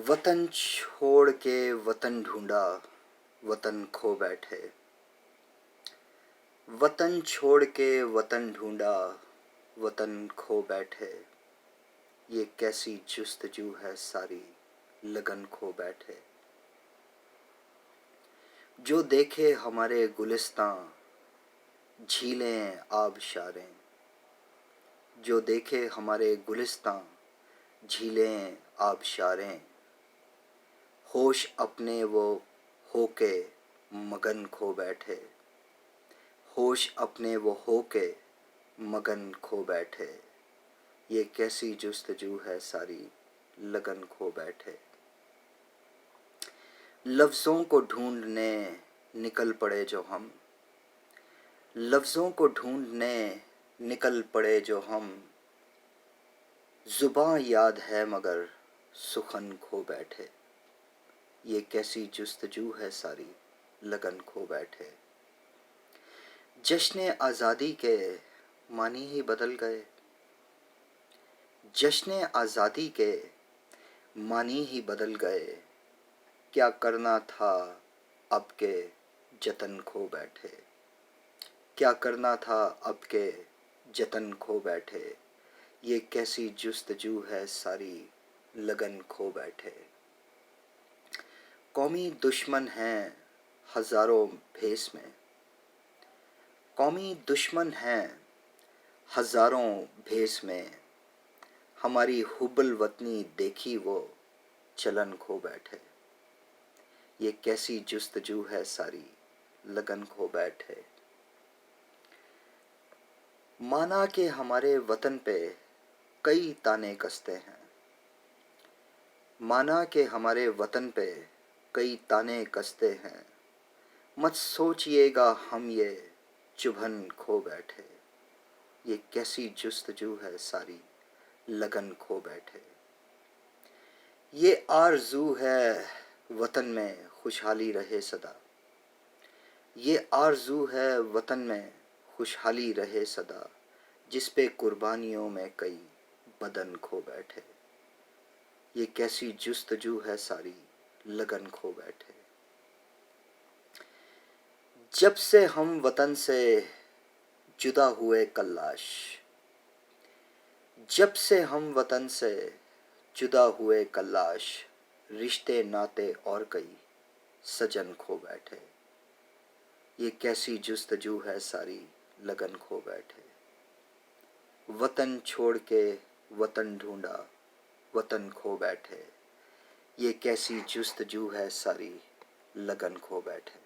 वतन छोड़ के वतन ढूंढा, वतन खो बैठे। वतन छोड़ के वतन ढूंढा, वतन खो बैठे। ये कैसी जुस्तजू है सारी, लगन खो बैठे। जो देखे हमारे गुलिस्तां, झीलें आबशारें। जो देखे हमारे गुलिस्तां, झीलें आबशारें। होश अपने वो होके मगन खो बैठे। होश अपने वो होके मगन खो बैठे। ये कैसी जुस्तजू है सारी, लगन खो बैठे। लफ्ज़ों को ढूंढने निकल पड़े जो हम, लफ्ज़ों को ढूंढने निकल पड़े जो हम। ज़ुबां याद है मगर सुखन खो बैठे। ये कैसी जुस्तजू है सारी, लगन खो बैठे। जश्न आज़ादी के मानी ही बदल गए। जश्न आज़ादी के मानी ही बदल गए। क्या करना था अब के जतन खो बैठे। क्या करना था अब के जतन खो बैठे। ये कैसी जुस्तजू है सारी, लगन खो बैठे। कौमी दुश्मन हैं हज़ारों भेस में। कौमी दुश्मन हैं हज़ारों भेस में। हमारी हुब्बुल वतनी देखी वो चलन खो बैठे। ये कैसी जुस्तजू है सारी, लगन खो बैठे। माना कि हमारे वतन पे कई ताने कसते हैं। माना कि हमारे वतन पे कई ताने कसते हैं। मत सोचिएगा हम ये चुभन खो बैठे। ये कैसी जुस्तजू है सारी, लगन खो बैठे। ये आरज़ू है वतन में खुशहाली रहे सदा। ये आरज़ू है वतन में खुशहाली रहे सदा। जिस पे कुर्बानियों में कई बदन खो बैठे। ये कैसी जुस्तजू है सारी, लगन खो बैठे। जब से हम वतन से जुदा हुए कल्लाश। जब से हम वतन से जुदा हुए कल्लाश। रिश्ते नाते और कई सजन खो बैठे। ये कैसी जुस्तजू है सारी, लगन खो बैठे। वतन छोड़ के वतन ढूंढा, वतन खो बैठे। ये कैसी जुस्तजू है सारी, लगन खो बैठे।